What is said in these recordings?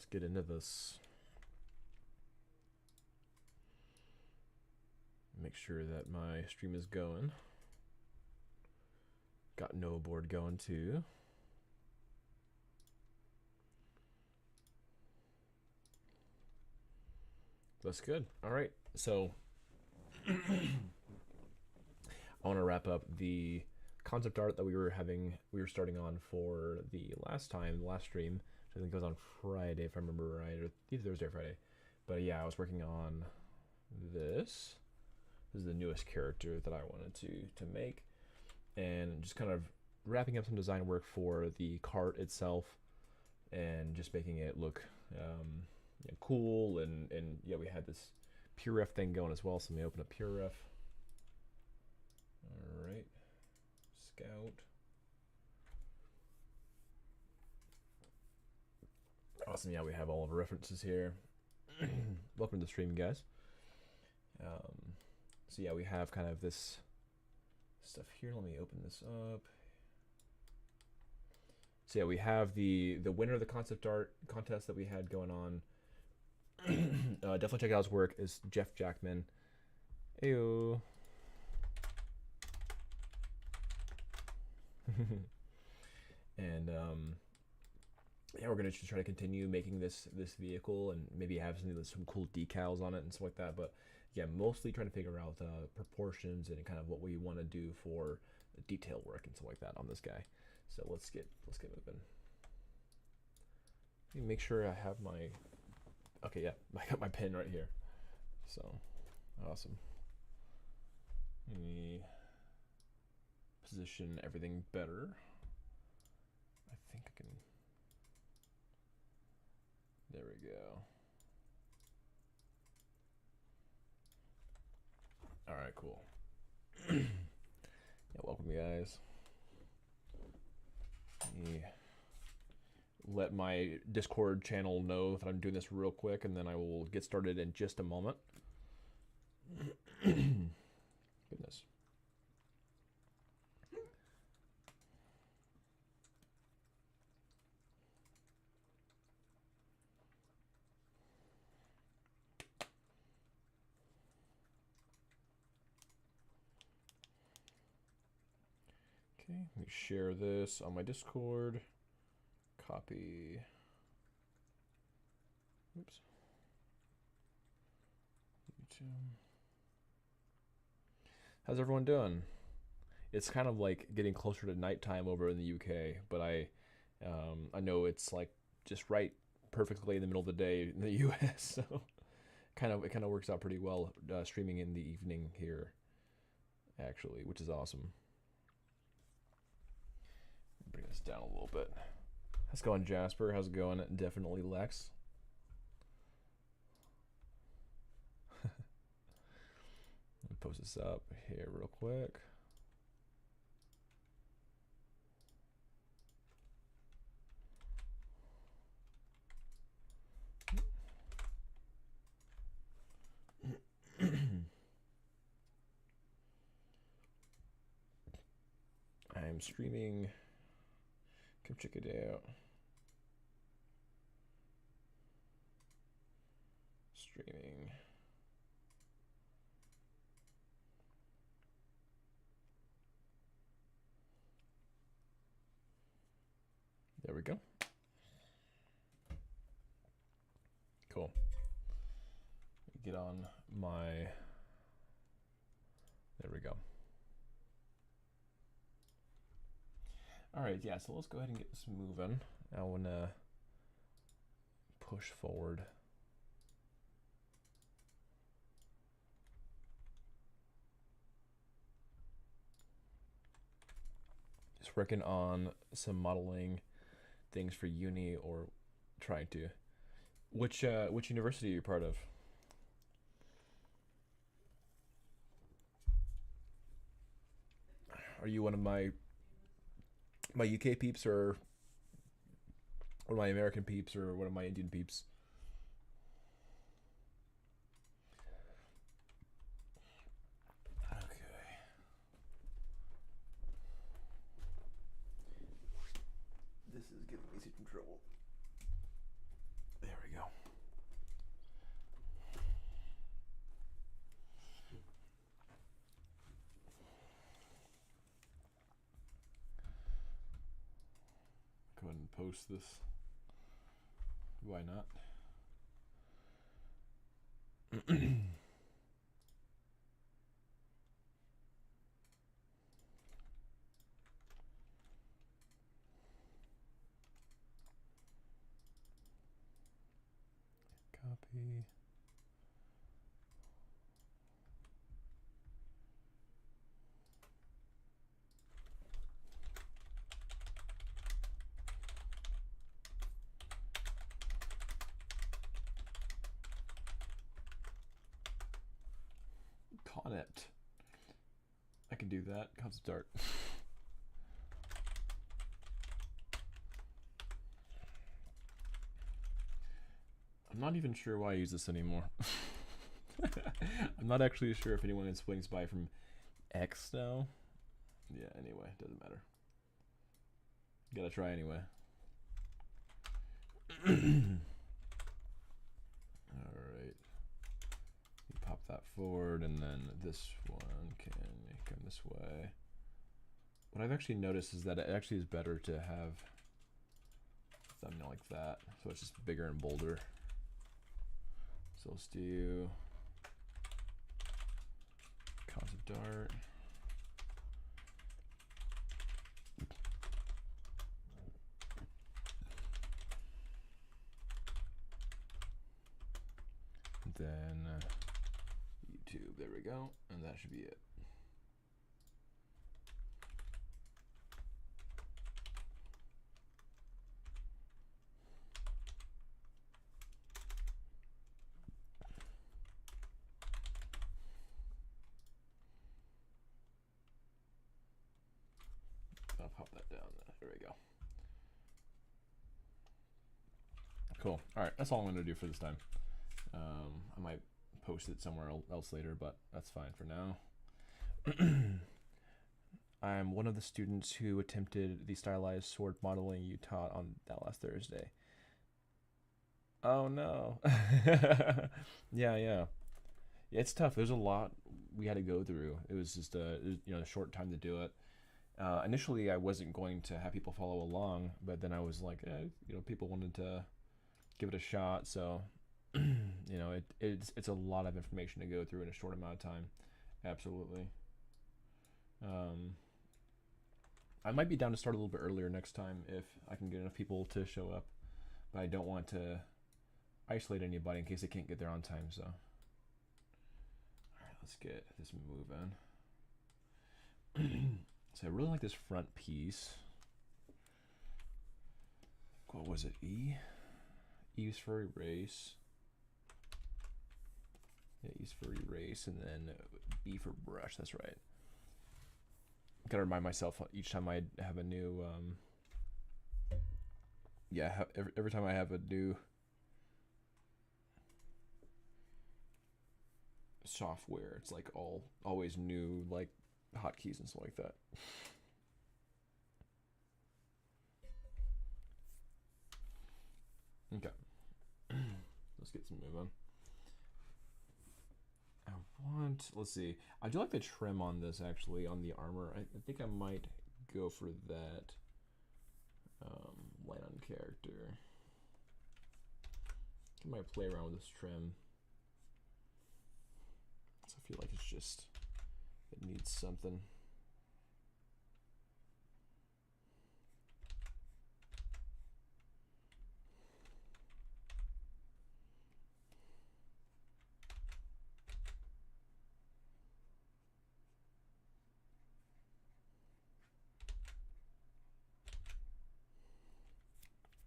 let's get into this. Make sure that my stream is going. Got no board going too. That's good. All right, so I want to wrap up the concept art that we were starting on for the last stream, which I think was on Friday, if I remember right, or either Thursday or Friday. But yeah, I was working on this. This is the newest character that I wanted to make, and just kind of wrapping up some design work for the cart itself, and just making it look cool. And yeah, we had this PureRef thing going as well. So let me open up PureRef. All right, Scout. Awesome. Yeah, we have all of our references here. Welcome to the stream, guys. So yeah, we have kind of this stuff here. Let me open this up. So yeah, we have the winner of the concept art contest that we had going on. Definitely check out his work. Is Jeff Jackman. Ayo. And yeah, we're gonna try to continue making this vehicle and maybe have some cool decals on it and stuff like that. But yeah, mostly trying to figure out proportions and kind of what we want to do for detail work and stuff like that on this guy. So let's get moving. Let me make sure I have my. Okay, yeah, I got my pen right here. So awesome. Let me position everything better. I think I can. There we go. All right, cool. Yeah, welcome, guys. Let me let my Discord channel know that I'm doing this real quick, and then I will get started in just a moment. Goodness. Okay, let me share this on my Discord. Copy. Oops. YouTube. How's everyone doing? It's kind of like getting closer to nighttime over in the UK, but I know it's like just right perfectly in the middle of the day in the US, so it kind of works out pretty well streaming in the evening here, actually, which is awesome. Bring this down a little bit. How's it going, Jasper? How's it going? Definitely Lex. Let me post this up here real quick. I am streaming. Come check it out. Streaming. There we go. Cool. Get on my. There we go. All right, yeah, so let's go ahead and get this moving. I want to push forward. Just working on some modeling things for uni, or trying to. Which university are you part of? Are you one of my UK peeps, or one of my American peeps, or one of my Indian peeps? Okay. This is giving me some trouble. There post this. Why not? Copy. Connet. I can do that. Concept art. I'm not even sure why I use this anymore. I'm not actually sure if anyone is swings by from X now. Yeah, anyway, doesn't matter. Gotta try anyway. Alright. You pop that forward, and then this one can come this way. What I've actually noticed is that it actually is better to have a thumbnail like that, so it's just bigger and bolder. So let's do concept art. Then YouTube, there we go, and that should be it. I'll pop that down there we go. Cool. All right, that's all I'm going to do for this time. I might post it somewhere else later, but that's fine for now. I'm one of the students who attempted the stylized sword modeling you taught on that last Thursday. Oh no. Yeah. It's tough. There's a lot we had to go through. It was just a short time to do it. Initially, I wasn't going to have people follow along, but then I was like, people wanted to give it a shot, so it's a lot of information to go through in a short amount of time. Absolutely. I might be down to start a little bit earlier next time if I can get enough people to show up, but I don't want to isolate anybody in case they can't get there on time. So, all right, let's get this moving. So I really like this front piece. What was it? E? E's for erase. Yeah, E's for erase, and then B for brush. That's right. Gotta remind myself each time I have a new. Every time I have a new software, it's like always new like hotkeys and stuff like that. Okay. Let's get some moving. Let's see. I do like the trim on this actually, on the armor. I think I might go for that. Light on character. I might play around with this trim. So I feel like it needs something.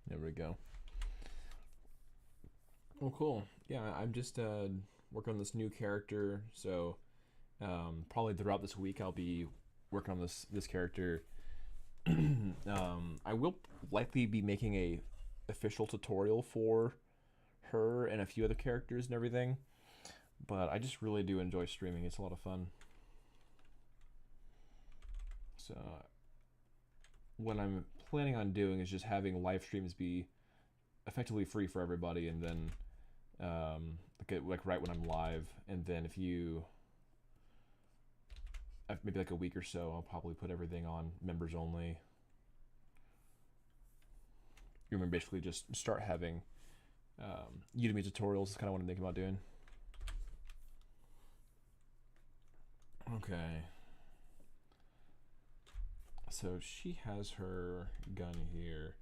There we go. Oh, cool. Yeah, I'm just working on this new character, so probably throughout this week I'll be working on this character. I will likely be making a official tutorial for her and a few other characters and everything, but I just really do enjoy streaming. It's a lot of fun. So what I'm planning on doing is just having live streams be effectively free for everybody, and then like right when I'm live, and then if you maybe like a week or so, I'll probably put everything on members only. you can basically just start having Udemy tutorials. Is kind of what I'm thinking about doing. Okay. So she has her gun here.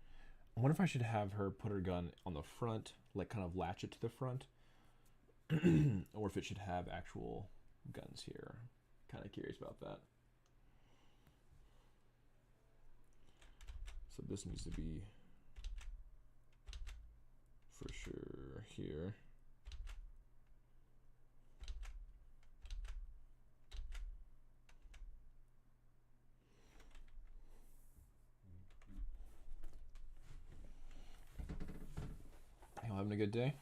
I wonder if I should have her put her gun on the front, like kind of latch it to the front, or if it should have actual guns here. Kind of curious about that. So this needs to be for sure here. Y'all having a good day?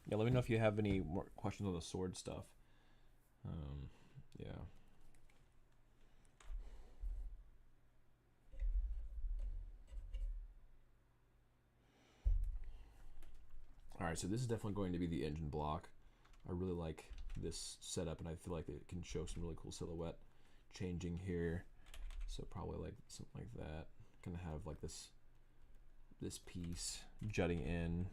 Yeah, let me know if you have any more questions on the sword stuff. Yeah. All right, so this is definitely going to be the engine block. I really like this setup, and I feel like it can show some really cool silhouette changing here. So probably like something like that. Gonna have like this piece jutting in.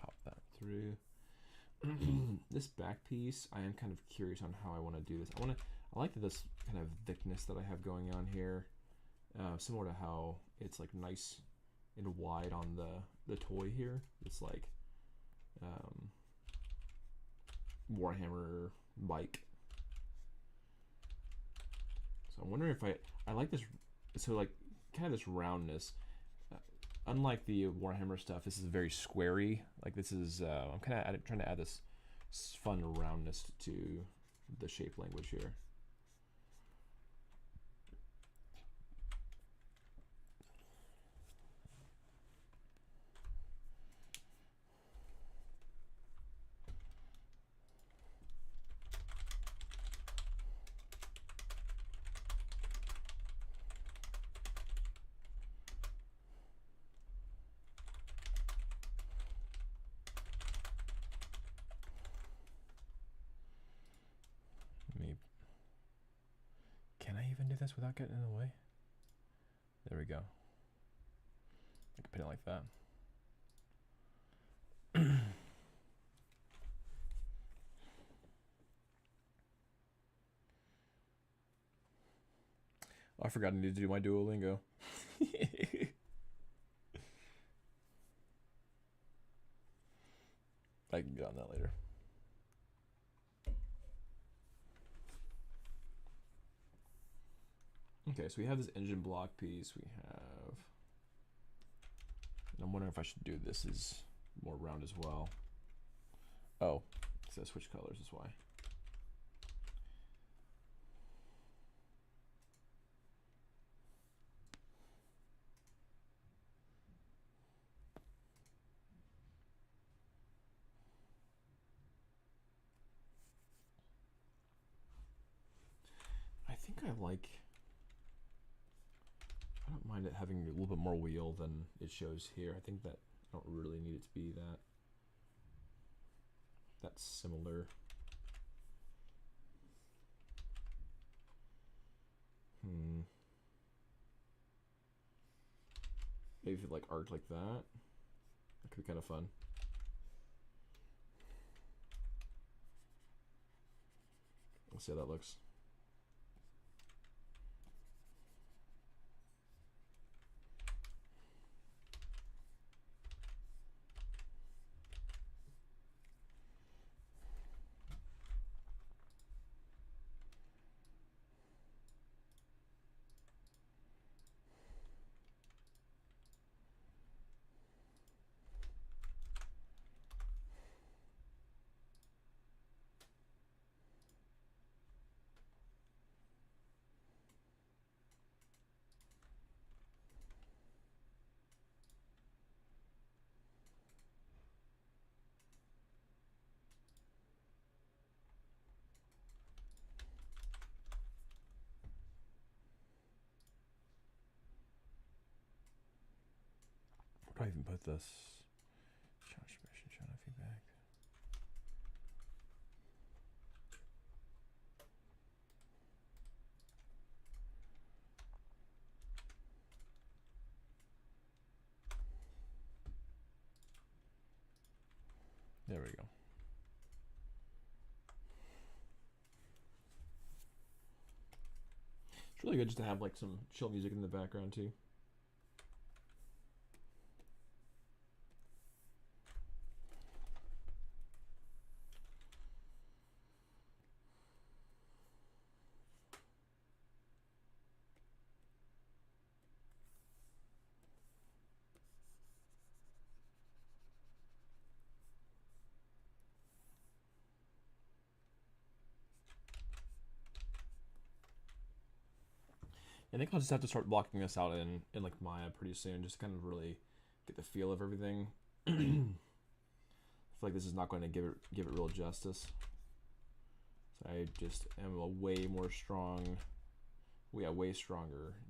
Pop that through. This back piece, I am kind of curious on how I want to do this. I like this kind of thickness that I have going on here, similar to how it's like nice and wide on the toy here. It's like Warhammer bike. So I'm wondering if I like this. So like kind of this roundness. Unlike the Warhammer stuff, this is very squarey. Like this is, I'm kind of trying to add this fun roundness to the shape language here. Can I even do this without getting in the way? There we go. I can put it like that. I forgot I need to do my Duolingo. I can get on that later. Okay, so we have this engine block piece. We have, and I'm wondering if I should do this as more round as well. Oh, so I switch colors is why. I think I like, I don't mind it having a little bit more wheel than it shows here. I think that I don't really need it to be that's similar. Maybe if it like arced like that, that could be kind of fun. Let's see how that looks. probably even put this challenge submission, channel feedback. There we go. It's really good just to have like some chill music in the background too. I think I'll just have to start blocking this out in like Maya pretty soon, just to kind of really get the feel of everything. I feel like this is not going to give it real justice. So I just am a way stronger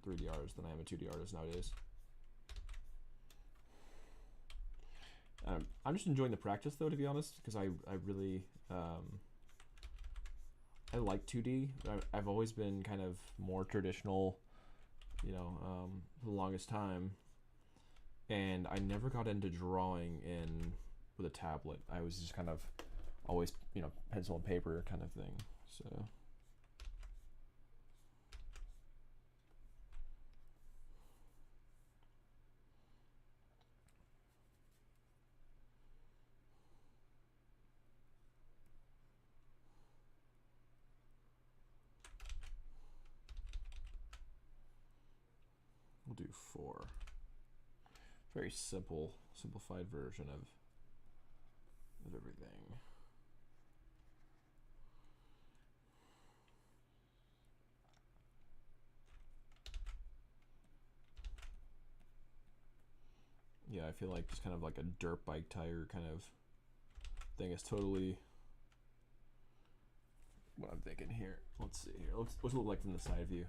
3D artist than I am a 2D artist nowadays. I'm just enjoying the practice though, to be honest, because I really I like 2D. I've always been kind of more traditional, you know, for the longest time, and I never got into drawing in with a tablet. I was just kind of always, you know, pencil and paper kind of thing. So we'll do 4. Very simplified version of everything. Yeah, I feel like just kind of like a dirt bike tire kind of thing is totally what I'm thinking here. Let's see here. What's it look like from the side view?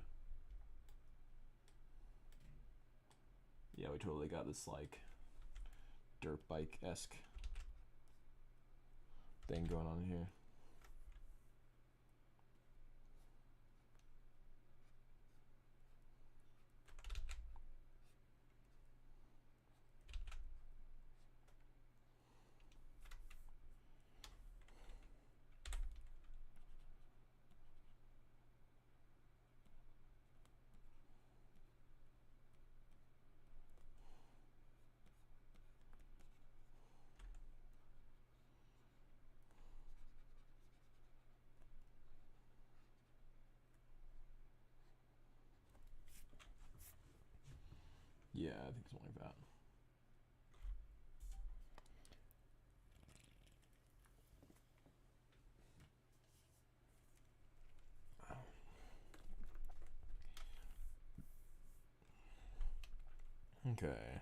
Yeah, we totally got this like dirt bike-esque thing going on here. Yeah, I think something like that. Okay.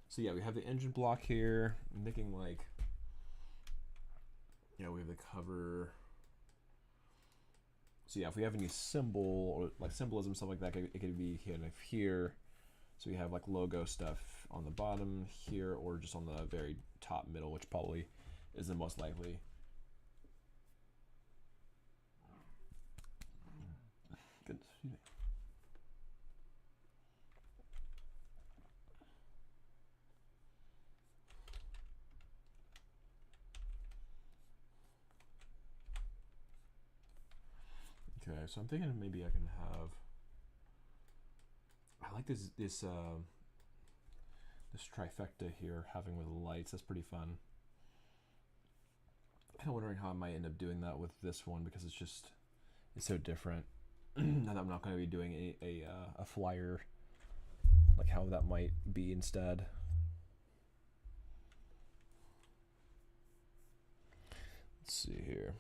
So yeah, we have the engine block here. I'm thinking like, yeah, we have the cover. So yeah, if we have any symbol or like symbolism, stuff like that, it could be here. So we have like logo stuff on the bottom here, or just on the very top middle, which probably is the most likely. Good. Okay, so I'm thinking maybe I can have. I like this trifecta here, having with lights. That's pretty fun. Kind of wondering how I might end up doing that with this one, because it's so different. And I'm not going to be doing a flyer, like how that might be instead. Let's see here.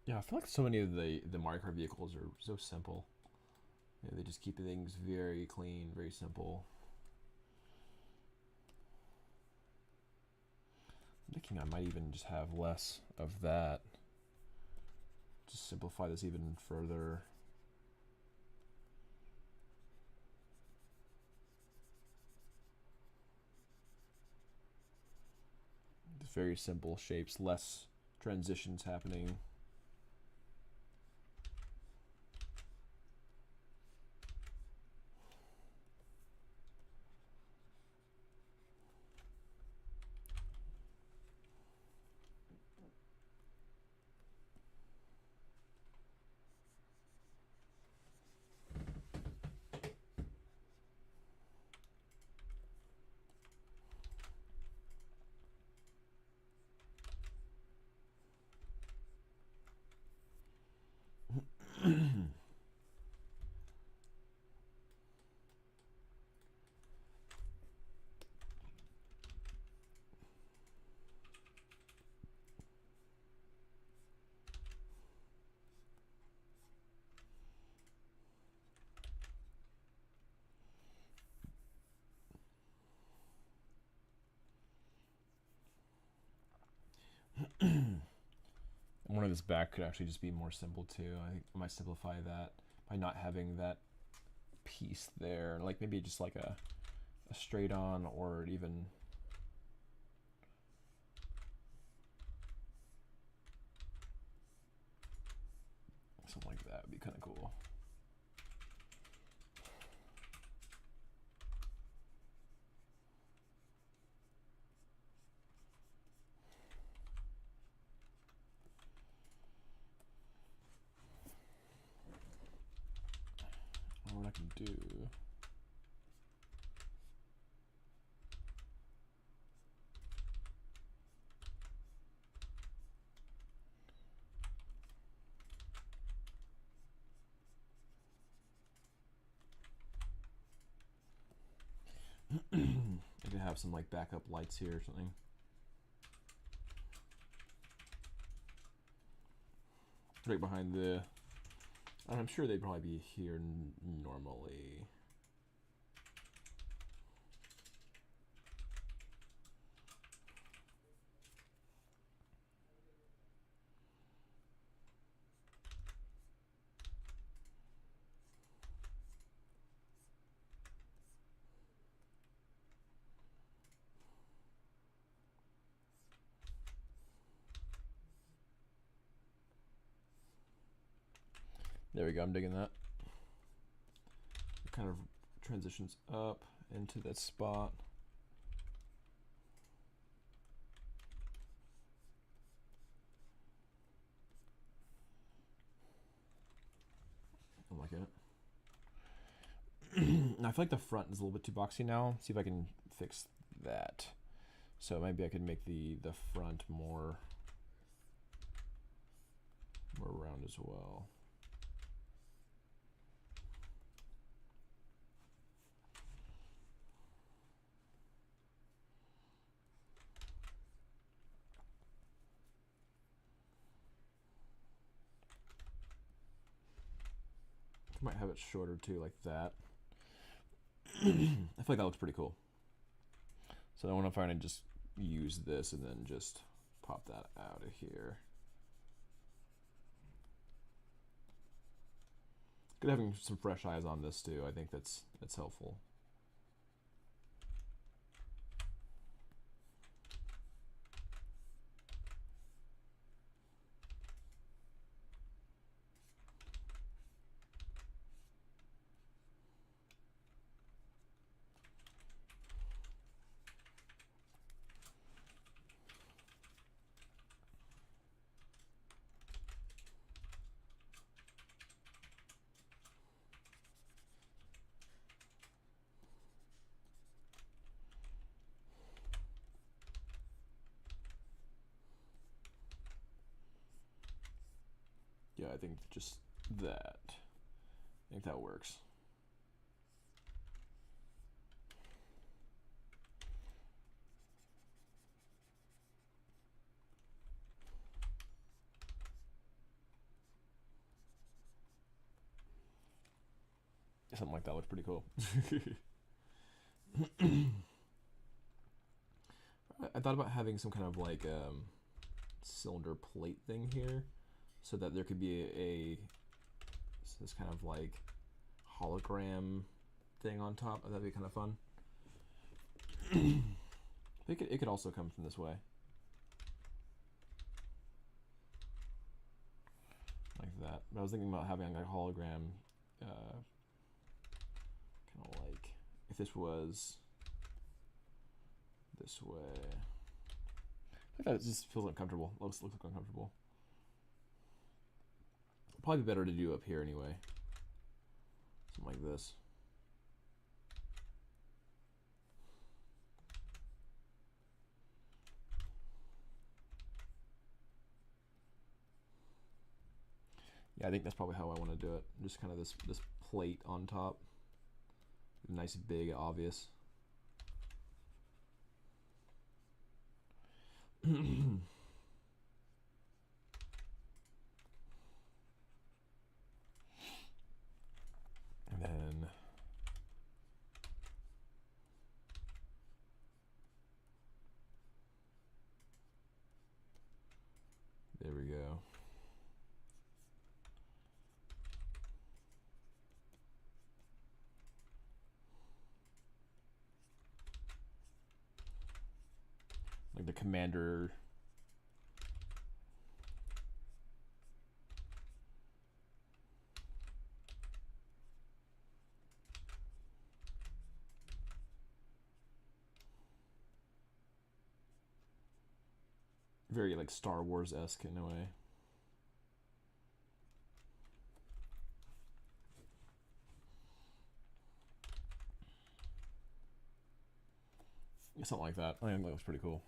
Yeah, Yeah, I feel like so many of the Mario Kart vehicles are so simple. Yeah, they just keep things very clean, very simple. I'm thinking I might even just have less of that. Just simplify this even further. Just very simple shapes, less transitions happening. One of this back could actually just be more simple too. I think I might simplify that by not having that piece there. Like maybe just like a straight on, or even something like that would be kind of cool. What I can do. I could have some like backup lights here or something. Right behind the. I'm sure they'd probably be here normally. There we go, I'm digging that. It kind of transitions up into that spot. I'm liking it. I feel like the front is a little bit too boxy now. See if I can fix that. So maybe I could make the front more round as well. Might have it shorter too, like that. I feel like that looks pretty cool. So I want to find and just use this and then just pop that out of here. Good having some fresh eyes on this too. I think that's helpful. Yeah, I think just that. I think that works. Something like that looks pretty cool. I thought about having some kind of like cylinder plate thing here, so that there could be this kind of like hologram thing on top. That'd be kind of fun. It could also come from this way, like that. But I was thinking about having like a hologram, kind of like if this was this way. I think that just feels uncomfortable. Looks uncomfortable. Probably be better to do up here anyway. Something like this. Yeah, I think that's probably how I want to do it. Just kind of this plate on top. Nice, big, obvious. And then there we go. Like the commander. Very like Star Wars-esque in a way. Something like that. I think that looks pretty cool.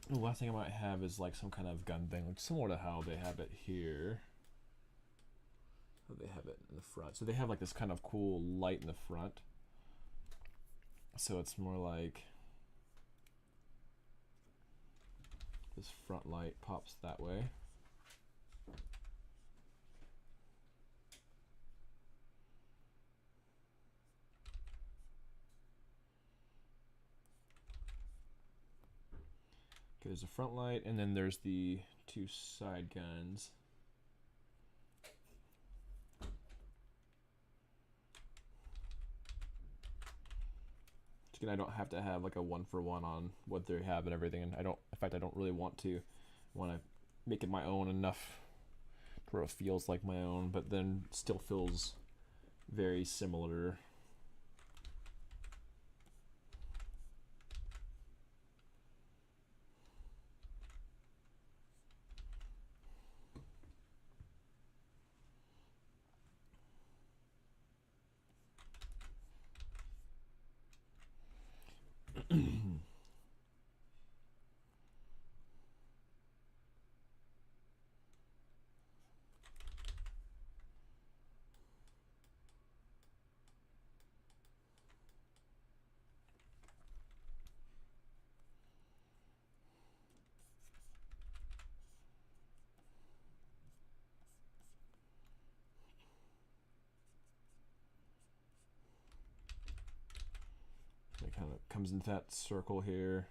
The last thing I might have is like some kind of gun thing, like similar to how they have it here. How they have it in the front. So they have like this kind of cool light in the front. So it's more like this front light pops that way. Okay, there's a front light, and then there's the two side guns. Again, I don't have to have like a 1-for-1 on what they have and everything, and in fact, I don't really want to make it my own enough where it feels like my own, but then still feels very similar. It kind of comes into that circle here.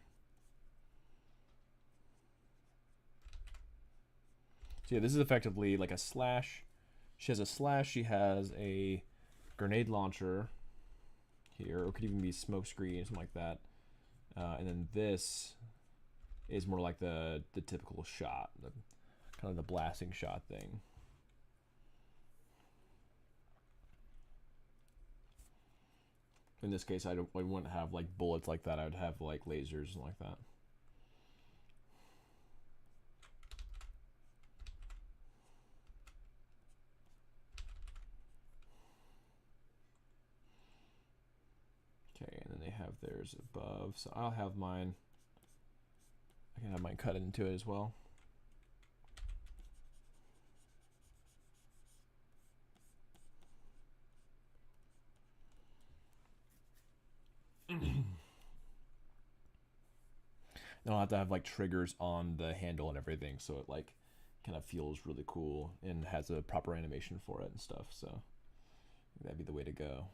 So yeah, this is effectively like a slash. She has a slash, she has a grenade launcher here, or it could even be smoke screen, something like that. And then this is more like the typical shot, kind of the blasting shot thing. In this case, I wouldn't have like bullets like that. I would have like lasers and like that. Okay, and then they have theirs above. So I'll have mine I can have mine cut into it as well. And I'll have to have like triggers on the handle and everything, so it like kind of feels really cool and has a proper animation for it and stuff. So that'd be the way to go.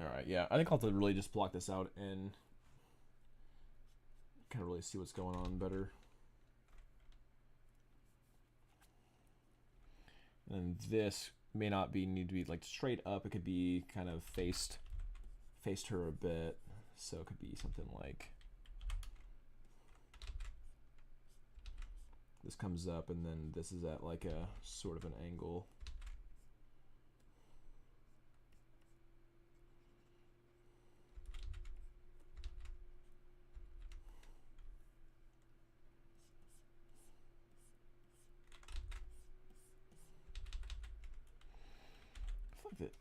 All right, yeah, I think I'll have to really just block this out and kind of really see what's going on better. And this may not need to be like straight up. It could be kind of faced her a bit. So it could be something like this comes up and then this is at like a sort of an angle. I feel like that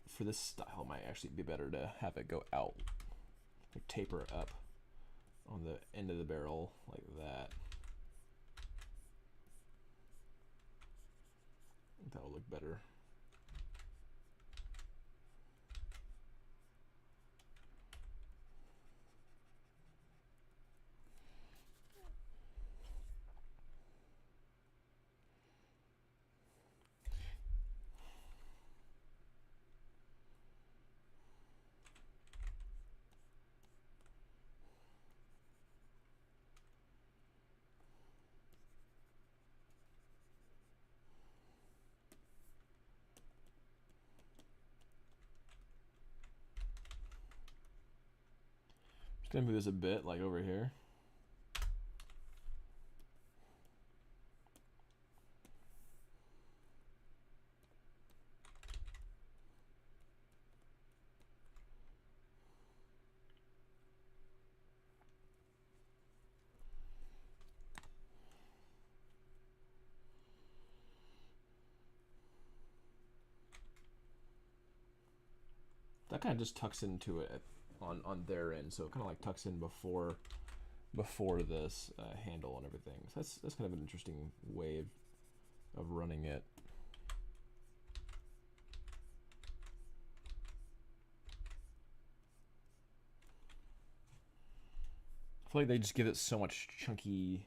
for this style it might actually be better to have it go out, like taper up on the end of the barrel like that. I think that will look better. Just gonna move this a bit, like over here. That kind of just tucks into it on their end, so it kind of like tucks in before this handle and everything. So that's kind of an interesting way of running it. I feel like they just give it so much chunky,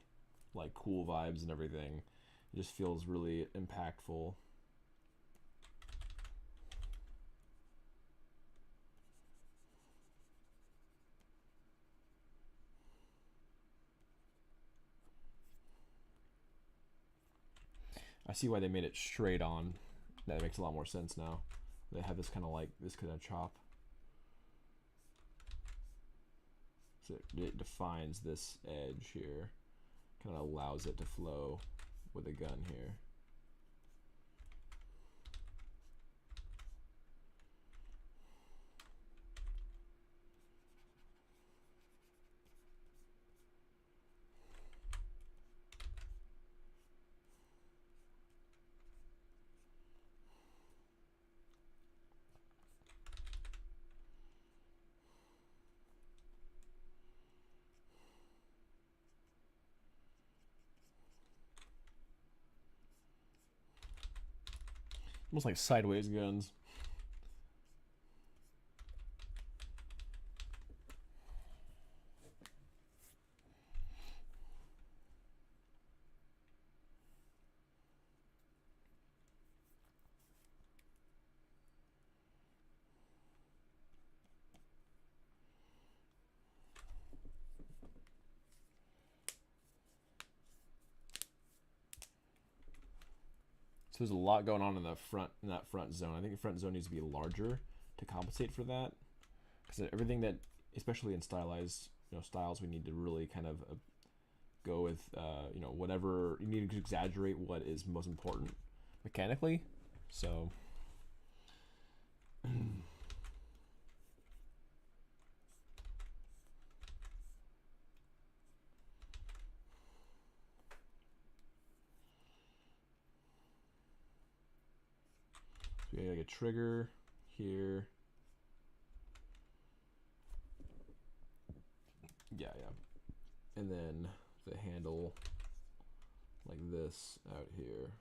like cool vibes and everything. It just feels really impactful. I see why they made it straight on. That makes a lot more sense now. They have this kind of like this kind of chop. So it defines this edge here. Kind of allows it to flow with a gun here. Almost like sideways guns. So there's a lot going on in the front, in that front zone. I think the front zone needs to be larger to compensate for that, because everything that especially in stylized styles, we need to really kind of go with whatever you need to exaggerate what is most important mechanically. So so we have like a trigger here. Yeah. And then the handle like this out here.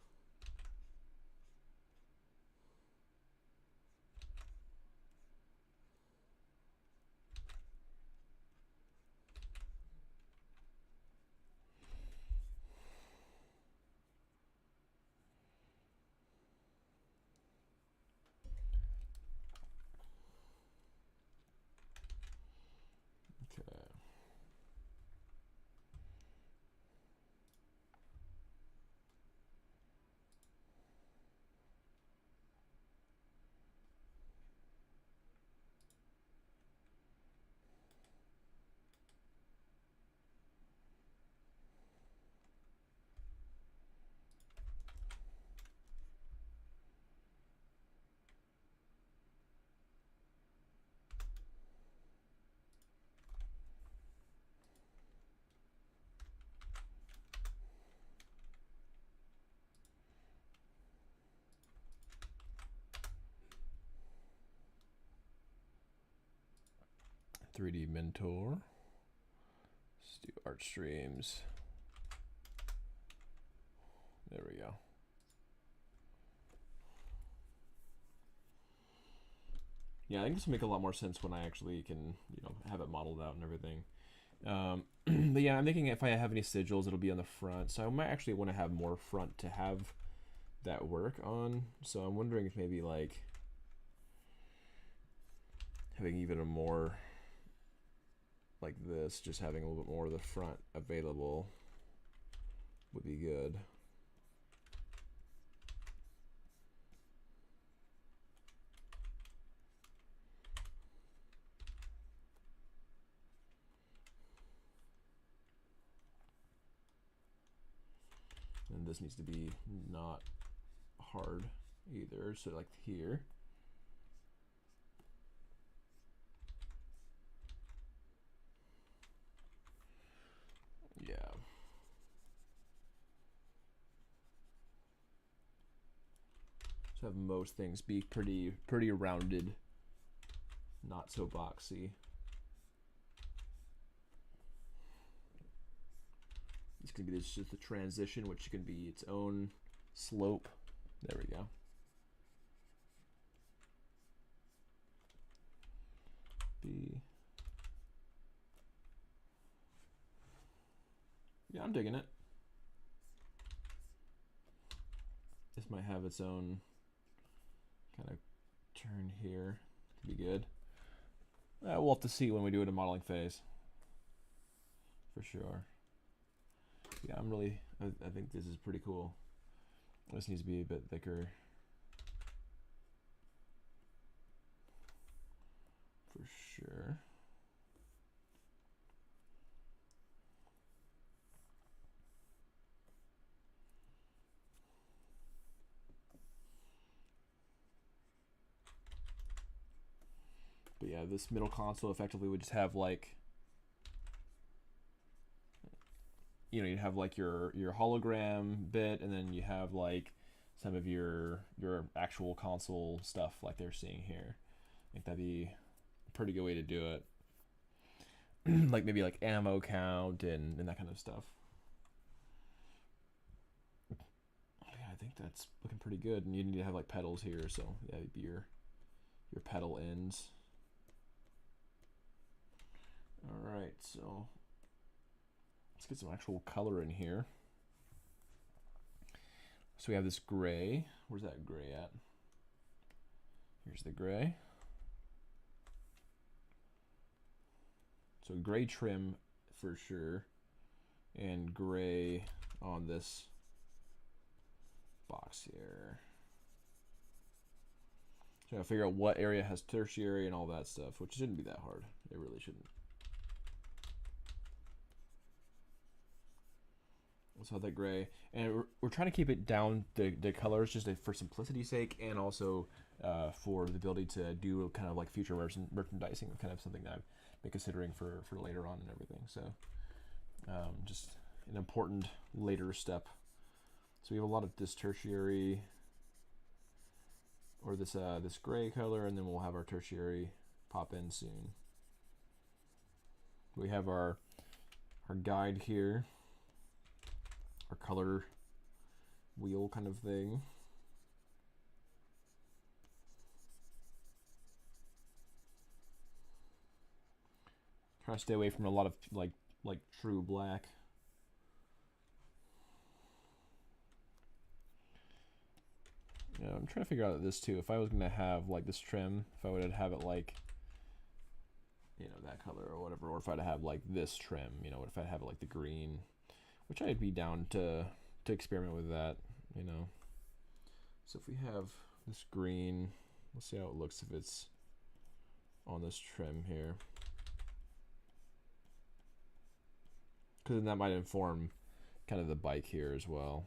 Okay. Mentor. Let's do art streams. There we go. Yeah, I think this will make a lot more sense when I actually can, have it modeled out and everything. But yeah, I'm thinking if I have any sigils, it'll be on the front. So I might actually want to have more front to have that work on. So I'm wondering if maybe like having even a more like this, just having a little bit more of the front available would be good. And this needs to be not hard either, so like here. Yeah. So have most things be pretty rounded, not so boxy. It's gonna be just the transition, which can be its own slope. There we go. Yeah, I'm digging it. This might have its own kind of turn here. Could be good. We'll have to see when we do it in modeling phase. For sure. Yeah, I think this is pretty cool. This needs to be a bit thicker. For sure. But yeah, this middle console effectively would just have like, you'd have like your hologram bit, and then you have like some of your actual console stuff like they're seeing here. I think that'd be a pretty good way to do it. Like maybe like ammo count and that kind of stuff. Yeah, I think that's looking pretty good. And you need to have like pedals here, so yeah, it'd be your pedal ends. All right, so let's get some actual color in here. So we have this gray. Where's that gray at? Here's the gray. So gray trim for sure, and gray on this box here. Trying to figure out what area has tertiary and all that stuff, which shouldn't be that hard. It really shouldn't. So that gray, and we're trying to keep it down the colors just for simplicity's sake, and also for the ability to do kind of like future merchandising, kind of something that I've been considering for later on and everything. So just an important later step. So we have a lot of this tertiary, or this this gray color, and then we'll have our tertiary pop in soon. We have our guide here, our color wheel kind of thing. Try to stay away from a lot of like true black. Yeah, I'm trying to figure out this too. If I was gonna have like this trim, if I would have it like, you know, that color or whatever, or if I'd have like this trim, you know, what if I have it like the green, which I'd be down to experiment with that, you know. So if we have this green, let's see how it looks if it's on this trim here, because then that might inform kind of the bike here as well.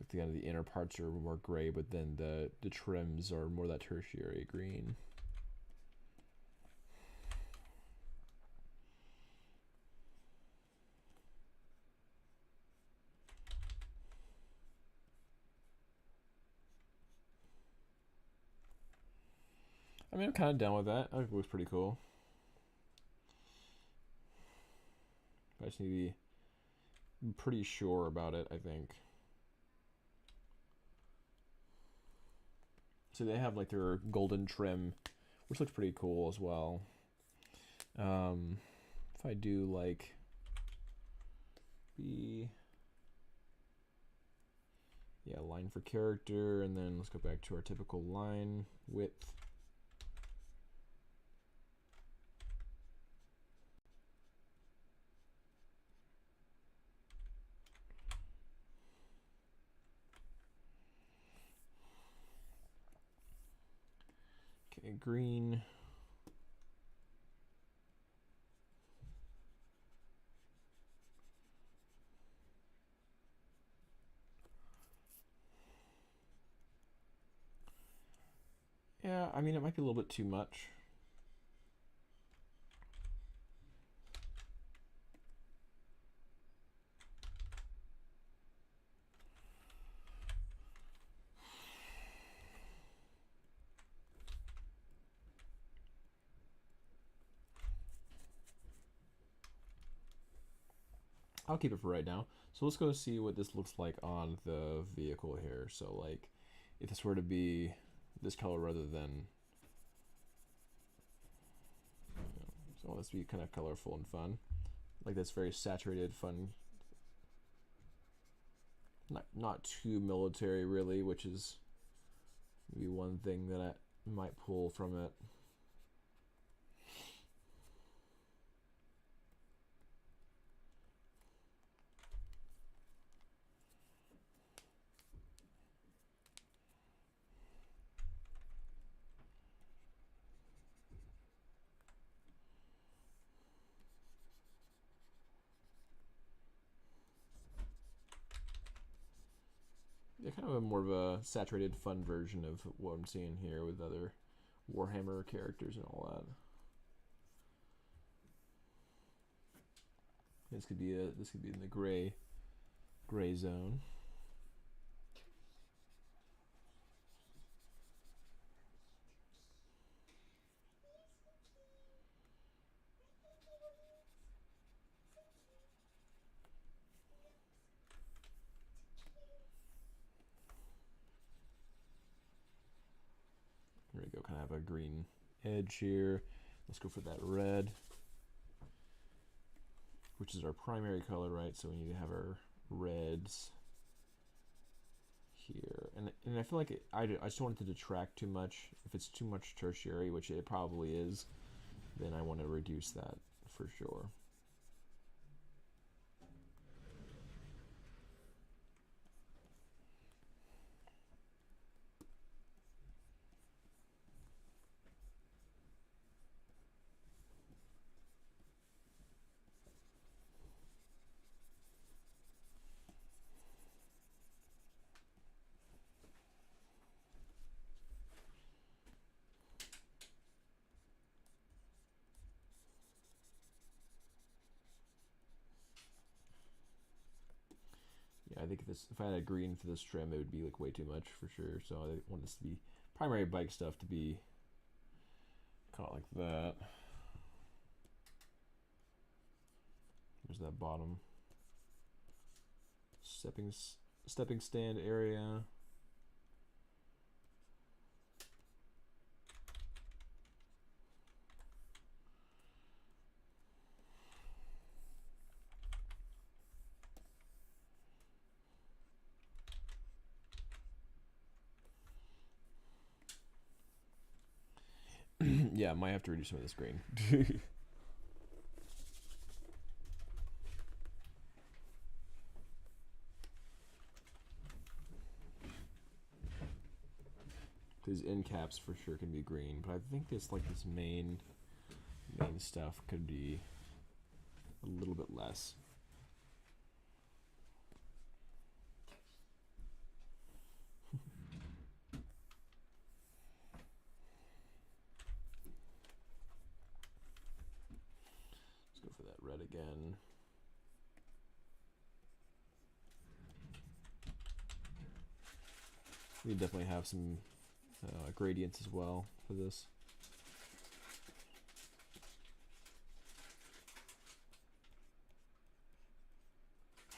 If the inner parts are more gray, but then the trims are more that tertiary green. I mean, I'm kind of down with that. I think it looks pretty cool. I just need to be pretty sure about it, I think. So they have like their golden trim, which looks pretty cool as well. If I do like line for character, and then let's go back to our typical line width. Okay, green. Yeah, I mean, it might be a little bit too much. I'll keep it for right now. So let's go see what this looks like on the vehicle here. So like, if this were to be this color rather than, so let's be kind of colorful and fun. Like that's very saturated, fun. Not too military really, which is maybe one thing that I might pull from it. Yeah, kind of a more of a saturated, fun version of what I'm seeing here with other Warhammer characters and all that. This could be in the gray zone. There we go, kind of have a green edge here. Let's go for that red, which is our primary color, right? So we need to have our reds here. And I feel like I just don't want it to detract too much. If it's too much tertiary, which it probably is, then I want to reduce that for sure. think if I had a green for this trim, it would be like way too much for sure. So I want this to be primary bike stuff to be caught like that. There's that bottom stepping stand area. Yeah, I might have to reduce some of this green. These end caps for sure can be green, but I think this main stuff could be a little bit less. Let's go for that red again. We definitely have some gradients as well for this.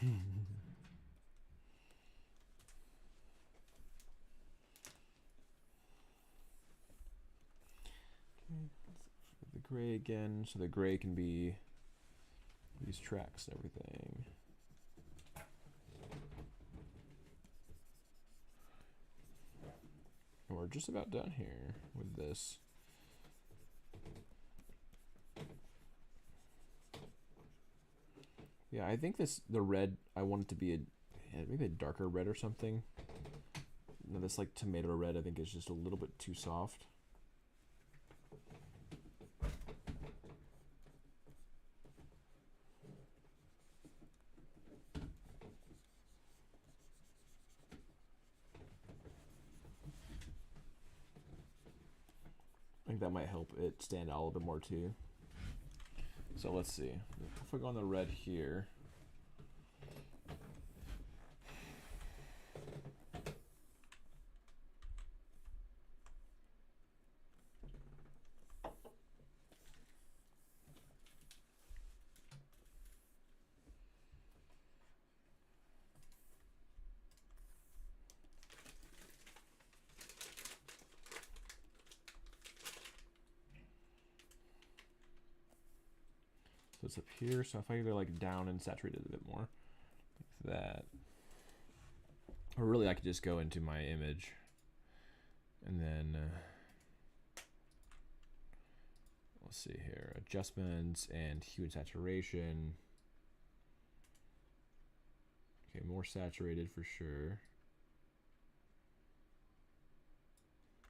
The gray again, so the gray can be these tracks and everything. And we're just about done here with this. Yeah, I think the red, I want it to be maybe a darker red or something. Now this like tomato red I think is just a little bit too soft. I think that might help it stand out a little bit more too. So let's see. If we go on the red here. So it's up here, so if I go like down and saturate it a bit more, like that. Or really I could just go into my image and then, let's see here, adjustments and hue and saturation. Okay, more saturated for sure.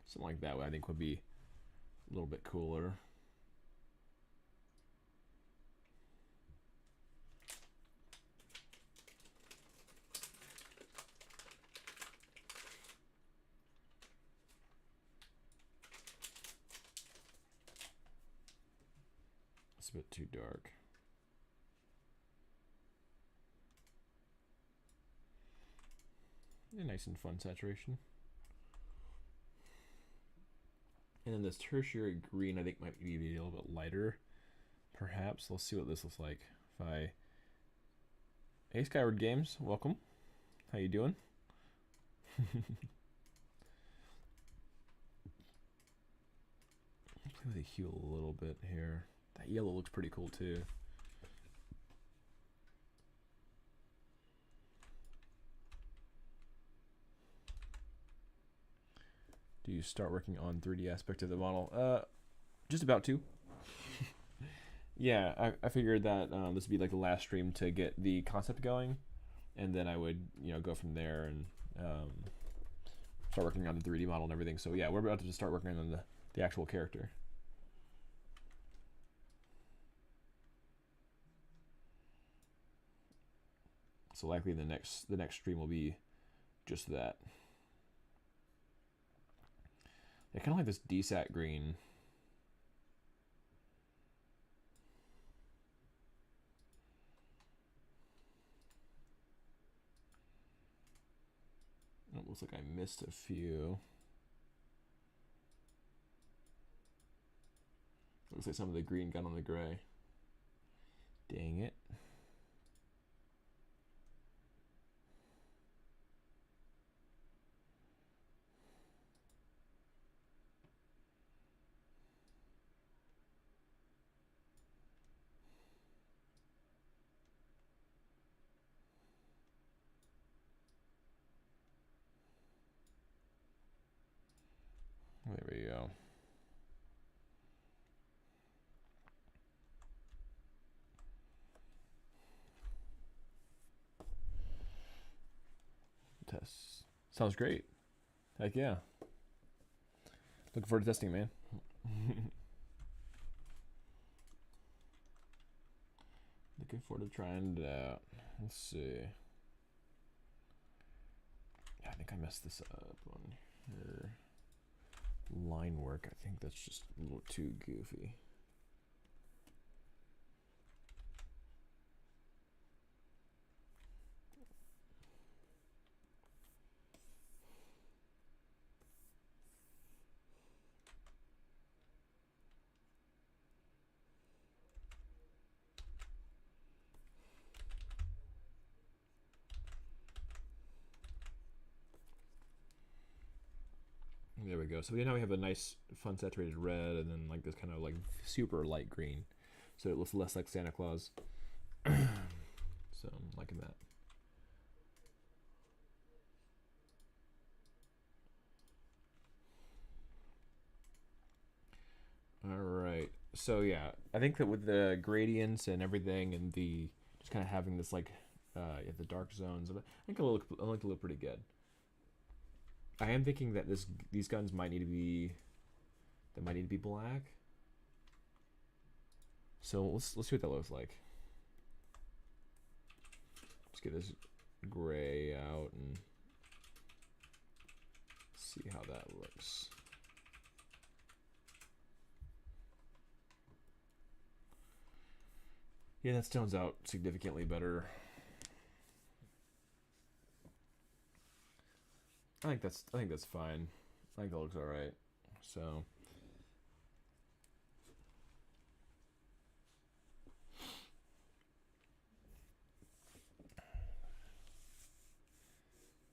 Something like that I think would be a little bit cooler. It's a bit too dark. Yeah, nice and fun saturation. And then this tertiary green I think might be a little bit lighter, perhaps. Let's see what this looks like. Hey Skyward Games, welcome. How you doing? Play with the hue a little bit here. That yellow looks pretty cool too. Do you start working on 3D aspect of the model? Just about to. Yeah, I figured that this would be like the last stream to get the concept going, and then I would go from there and start working on the 3D model and everything. So yeah, we're about to start working on the actual character. So likely the next stream will be just that. I kind of like this DSAT green. Looks like I missed a few. Looks like some of the green got on the gray. Dang it. There we go. Tests. Sounds great. Heck yeah. Looking forward to testing, man. Looking forward to trying it out. Let's see. I think I messed this up on here. Line work, I think that's just a little too goofy. There we go. So now we have a nice, fun saturated red, and then like this kind of like super light green, so it looks less like Santa Claus. So I'm liking that. All right. So yeah, I think that with the gradients and everything, and the just kind of having this like the dark zones of it, I think it'll look pretty good. I am thinking that these guns might need to be black. So let's see what that looks like. Let's get this gray out and see how that looks. Yeah, that stones out significantly better. I think that's fine. I think that looks all right. So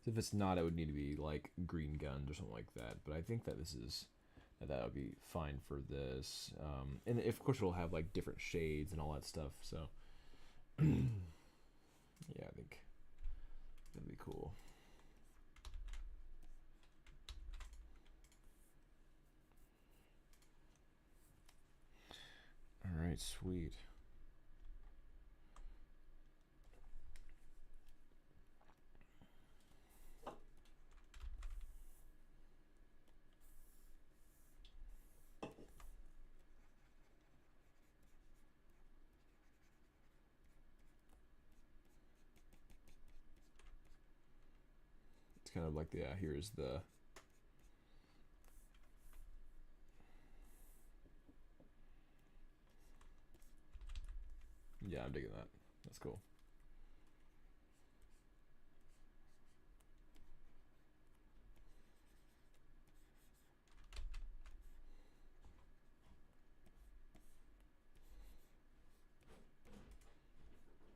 if it's not, it would need to be like green guns or something like that. But I think that that would be fine for this. And of course it'll have like different shades and all that stuff. So yeah, I think that'd be cool. All right, sweet. It's kind of like here's the yeah, I'm digging that. That's cool.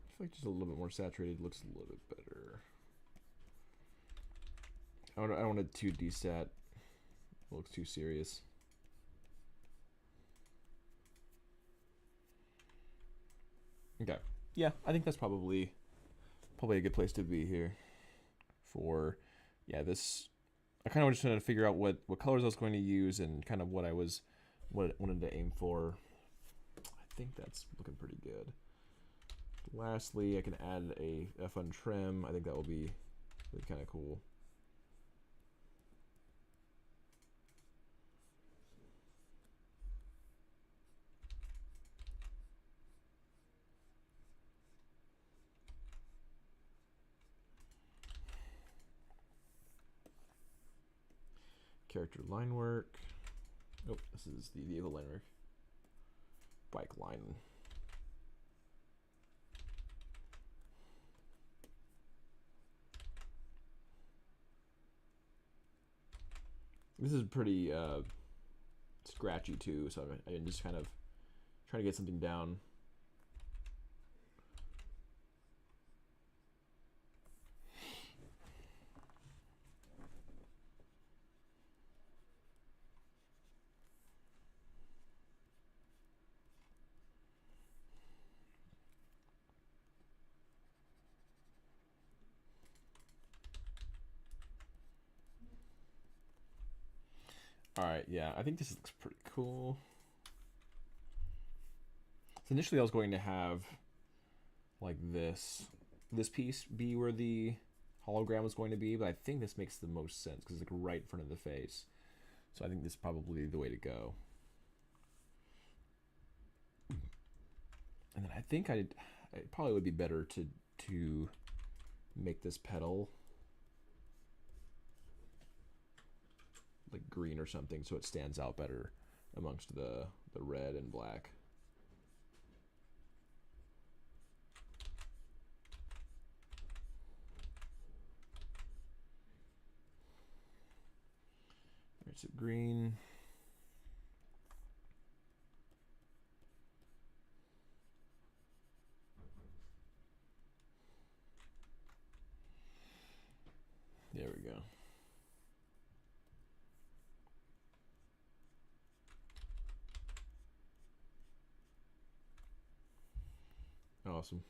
I feel like just a little bit more saturated looks a little bit better. I don't want it too desat. It looks too serious. Okay. Yeah, I think that's probably a good place to be here for this. I kind of just wanted to figure out what colors I was going to use and kind of what I wanted to aim for. I think that's looking pretty good. Lastly, I can add a fun trim. I think that will be really kind of cool. Character line work. Oh, this is the vehicle line work. Bike line. This is pretty scratchy too, so I'm just kind of trying to get something down. All right, yeah, I think this looks pretty cool. So initially, I was going to have like this piece be where the hologram was going to be, but I think this makes the most sense because it's like right in front of the face. So I think this is probably the way to go. And then I think it probably would be better to make this petal like green or something so it stands out better amongst the red and black. There's a green. There we go. Awesome.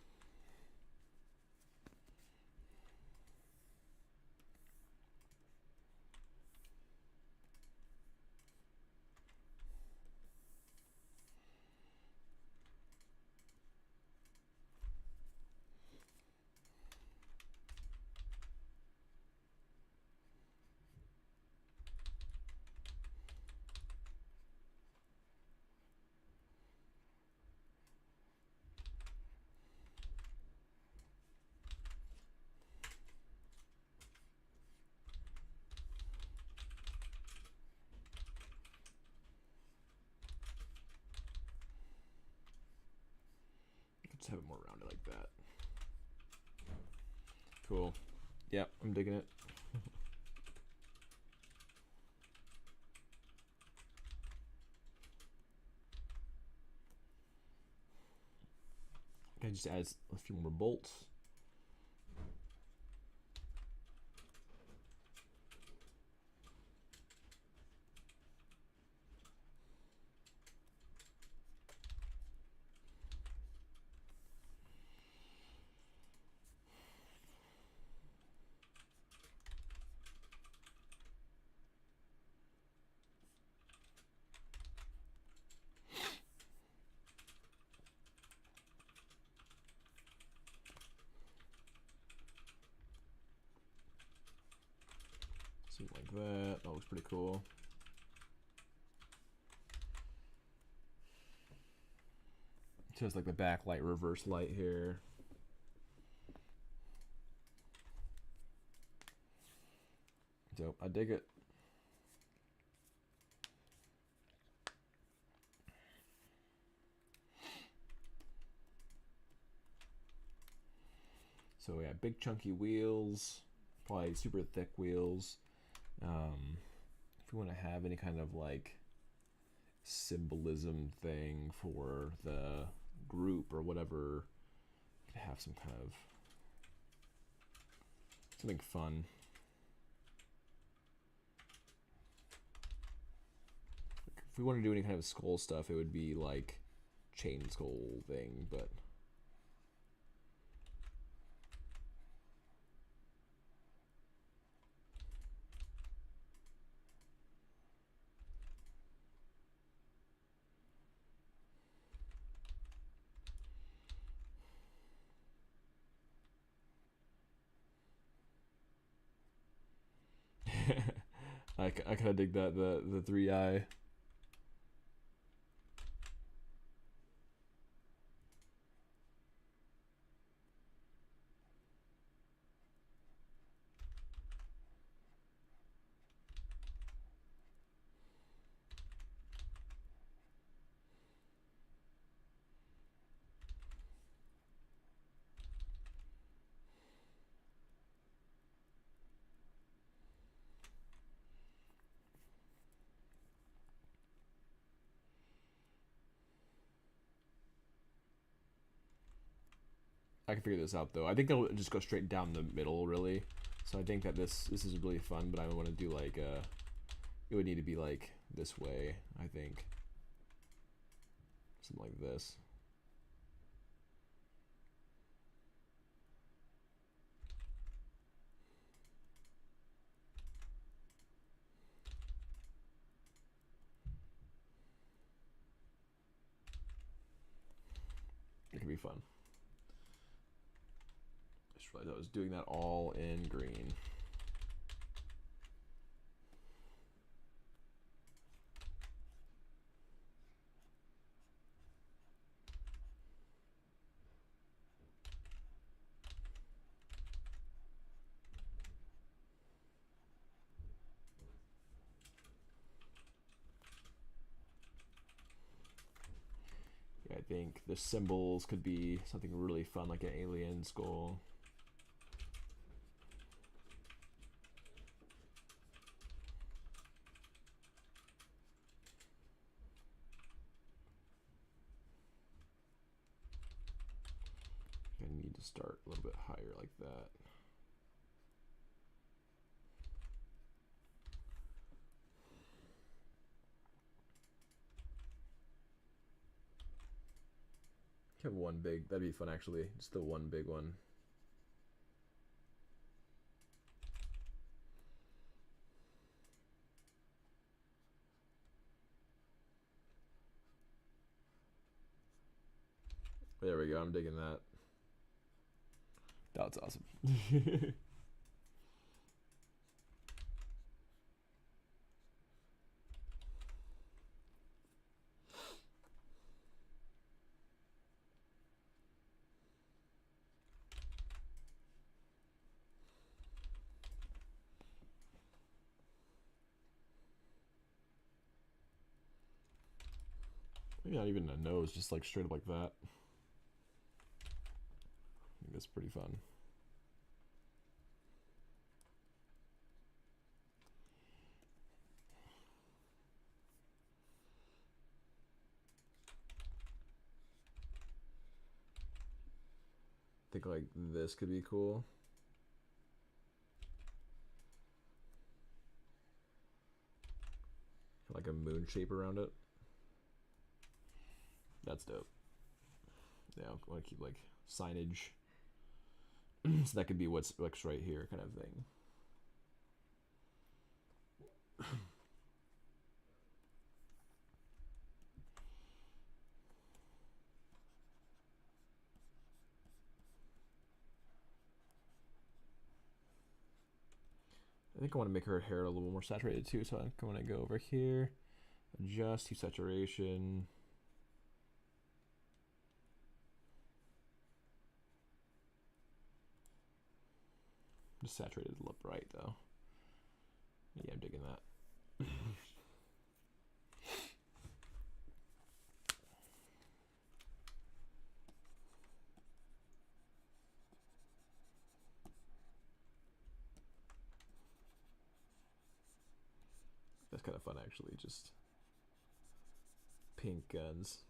Just have it more rounded like that. Cool. Yep, I'm digging it. I just add a few more bolts. Something like that. That looks pretty cool. Just like the backlight, reverse light here. Dope. I dig it. So yeah, big chunky wheels, probably super thick wheels. If you want to have any kind of like symbolism thing for the group or whatever, you could have some kind of something fun. If we want to do any kind of skull stuff, it would be like chain skull thing, but I kind of dig that the 3i. I can figure this out though. I think it'll just go straight down the middle, really. So I think that this is really fun, but I want to do like it would need to be like this way. I think something like this. It could be fun. I just realized I was doing that all in green. I think the symbols could be something really fun, like an alien skull. I need to start a little bit higher like that. Have one big, that'd be fun actually. Just the one big one. There we go, I'm digging that. That's awesome. Maybe not even a nose, just like straight up like that. I think that's pretty fun. I think like this could be cool. Like a moon shape around it. That's dope. Yeah, I want to keep like signage. So that could be what's right here kind of thing. I think I want to make her hair a little more saturated too, so I'm going to go over here, adjust hue saturation. Just saturated a little bright though. Yeah, I'm digging that. That's kind of fun actually, just pink guns.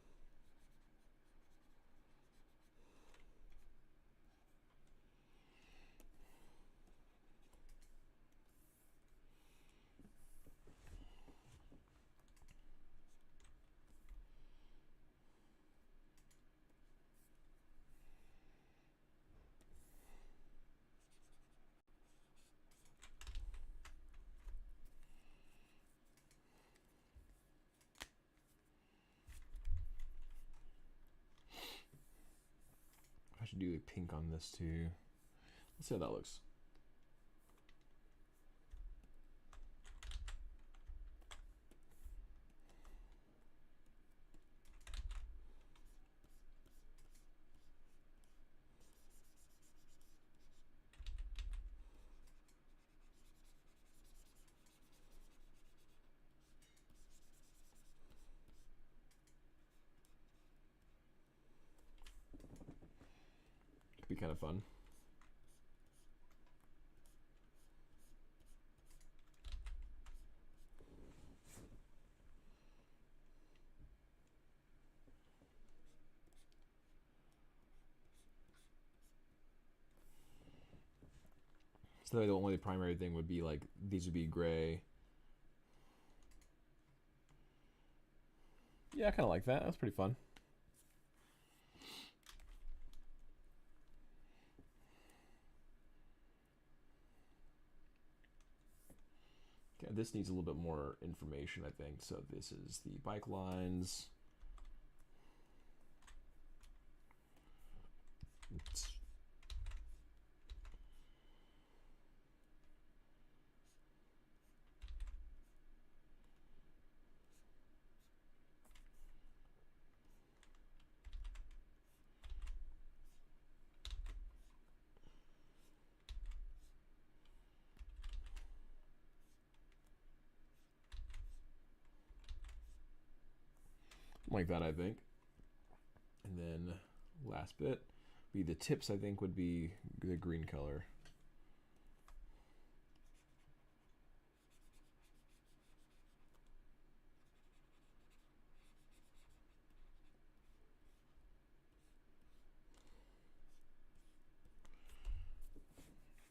I should do pink on this too. Let's see how that looks. Could be kind of fun. So the only primary thing would be like these would be gray. Yeah, I kind of like that. That's pretty fun. Okay, this needs a little bit more information, I think. So this is the bike lines. It's like that, I think. And then last bit be the tips, I think, would be the green color.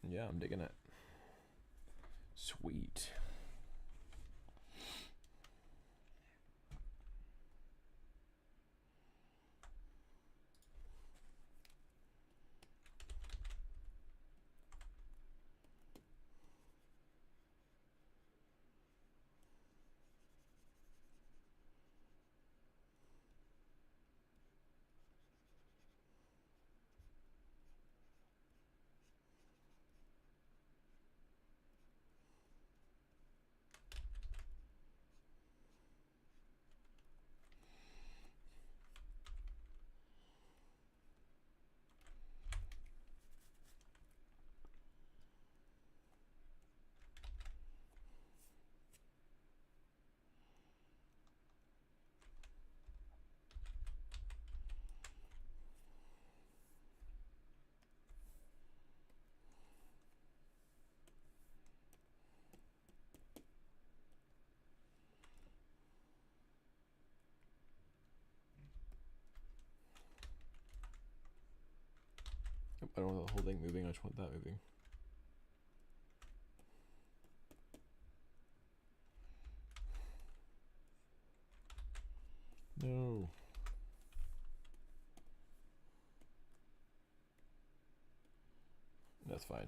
Yeah, I'm digging it. Sweet. I don't want the whole thing moving. I just want that moving. No. That's fine.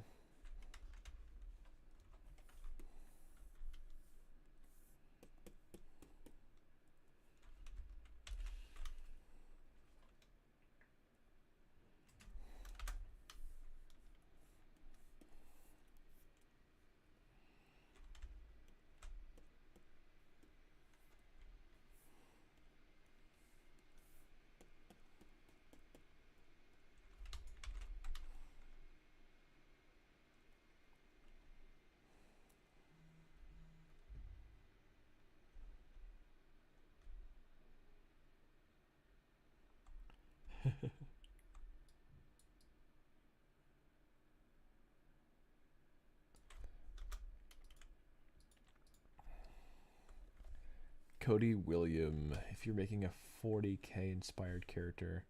Cody William, if you're making a 40k inspired character,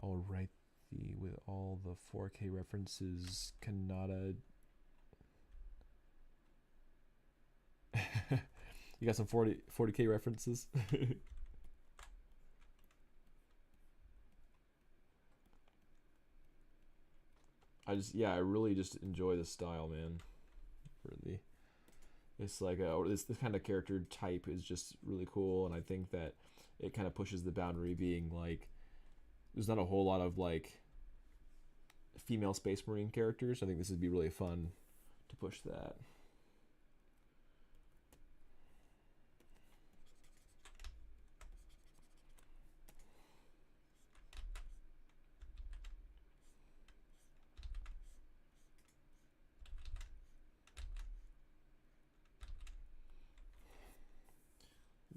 I'll write the with all the 4k references. Kanata. You got some 40k references? I really just enjoy the style, man. Really. It's like this kind of character type is just really cool, and I think that it kind of pushes the boundary, being like there's not a whole lot of like female Space Marine characters. I think this would be really fun to push that.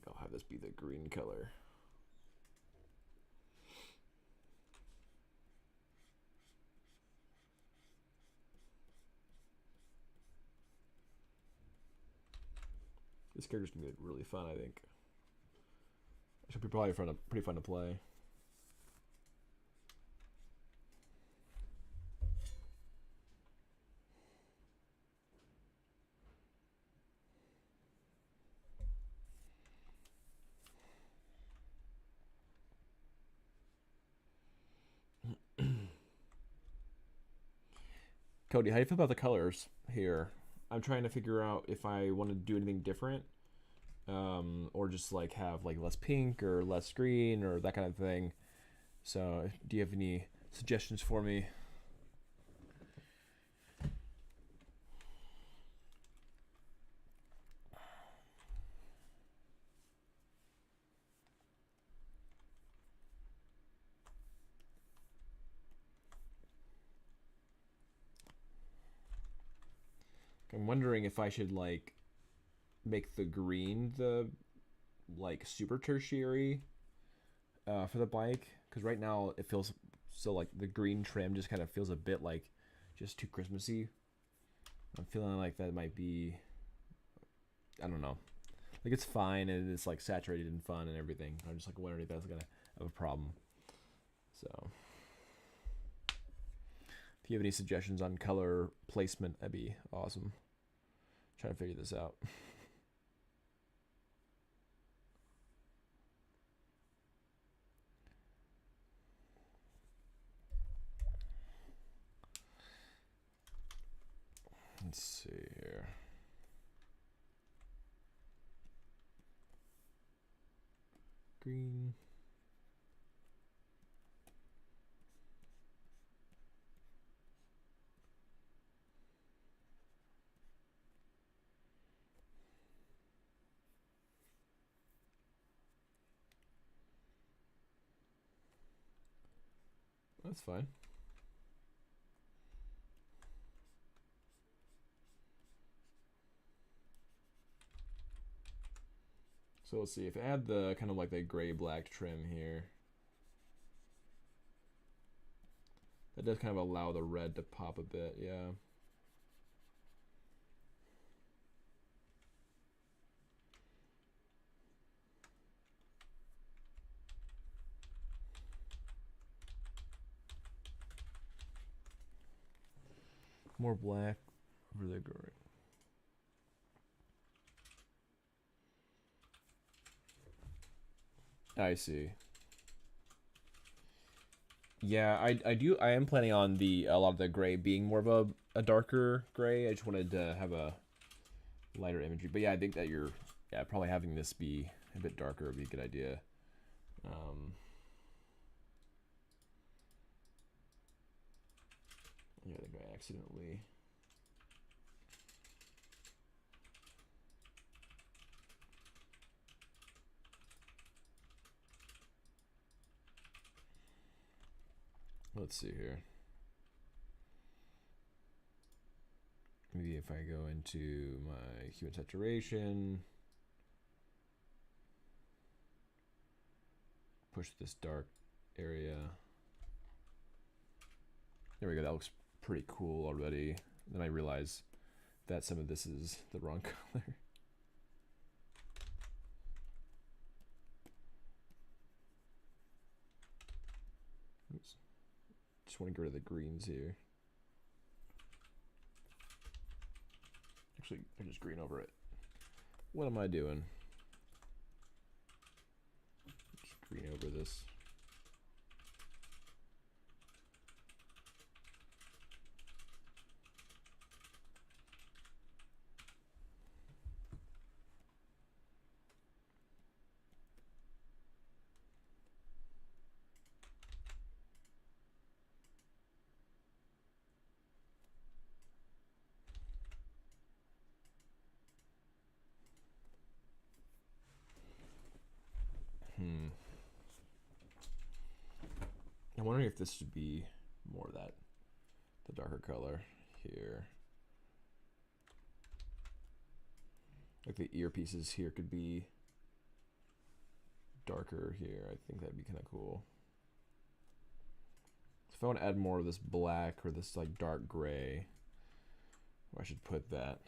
I'll have this be the green color. This character's gonna be really fun, I think. It should be probably pretty fun to play. Cody, how do you feel about the colors here? I'm trying to figure out if I want to do anything different, or just like have like less pink or less green or that kind of thing. So, do you have any suggestions for me? I'm wondering if I should like make the green the like super tertiary for the bike, because right now it feels so like the green trim just kind of feels a bit like just too Christmassy. I'm feeling like that might be, I don't know, like it's fine and it's like saturated and fun and everything. I'm just like wondering if that's gonna have a problem. So if you have any suggestions on color placement, that'd be awesome. Trying to figure this out. Let's see here. Green. That's fine. So let's see if I add the kind of like the gray black trim here. That does kind of allow the red to pop a bit, yeah. More black over the gray. I see. Yeah, I am planning on the a lot of the gray being more of a darker gray. I just wanted to have a lighter imagery. But yeah, I think that yeah, probably having this be a bit darker would be a good idea. Yeah, I think I accidentally. Let's see here. Maybe if I go into my hue and saturation, push this dark area. There we go. That looks pretty cool already. Then I realize that some of this is the wrong color. Oops. Just want to get rid of the greens here. Actually, I just green over it. What am I doing? Just green over this. I'm wondering if this should be more that, the darker color here. Like the earpieces here could be darker here. I think that'd be kind of cool. If I want to add more of this black or this like dark gray, where I should put that.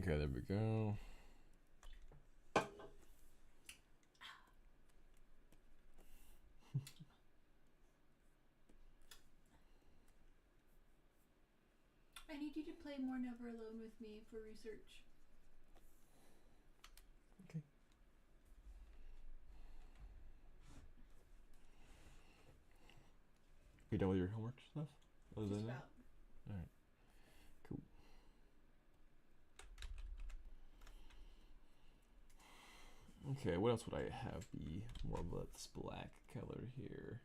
Okay, there we go. I need you to play more Never Alone with me for research. Okay. You done with your homework stuff? Just about. All right. Cool. Okay, what else would I have be more of this black color here?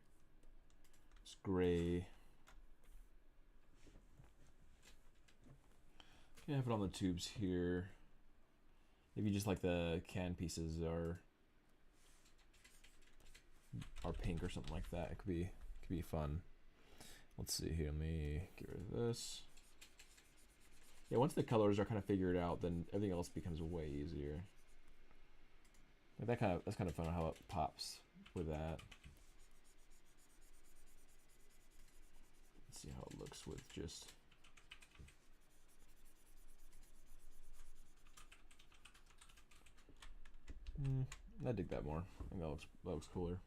It's gray. Okay, I have it on the tubes here. Maybe just like the can pieces are pink or something like that. It could be fun. Let's see here. Let me get rid of this. Yeah, once the colors are kind of figured out, then everything else becomes way easier. Like that's kind of fun how it pops with that. Let's see how it looks with just. I dig that more. I think that looks cooler.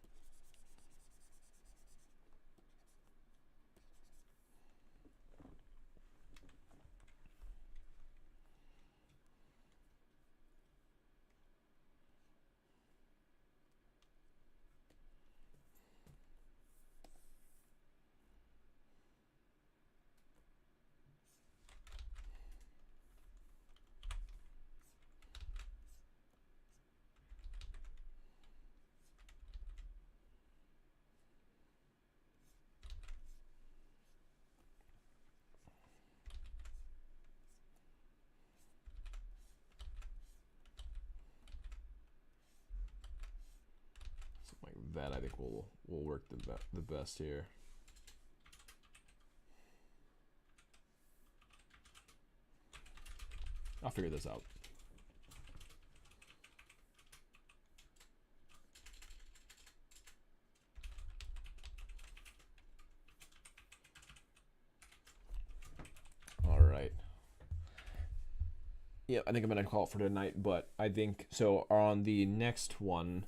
Something like that I think will work the best here. I'll figure this out. All right. Yeah, I think I'm gonna call it for tonight. But I think so. On the next one,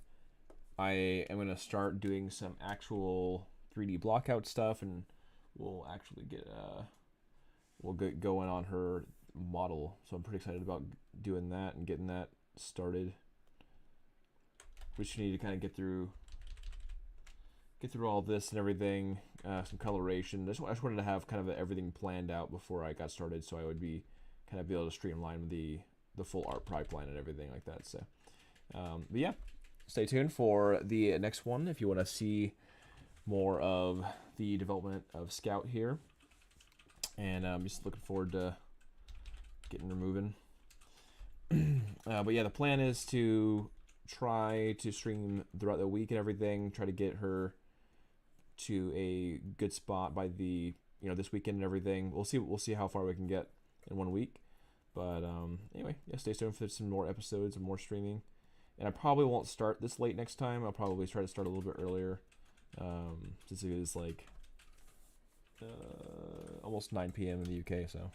I am gonna start doing some actual 3D blockout stuff, and we'll actually get going on her model. So I'm pretty excited about doing that and getting that started. We just need to kind of get through all this and everything, some coloration. I just wanted to have kind of everything planned out before I got started, so I would be kind of be able to streamline the full art pipeline and everything like that. So, but yeah, stay tuned for the next one if you want to see more of the development of Scout here. And I'm just looking forward to getting her moving. But yeah, the plan is to try to stream throughout the week and everything. Try to get her to a good spot by the this weekend and everything. We'll see how far we can get in 1 week. But anyway, yeah, stay tuned for some more episodes and more streaming. And I probably won't start this late next time. I'll probably try to start a little bit earlier, since it is like almost 9 p.m. in the UK. So,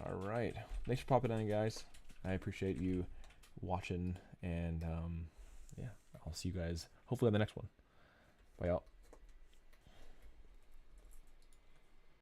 all right, thanks for popping in, guys. I appreciate you watching, and yeah, I'll see you guys hopefully on the next one. Bye, y'all.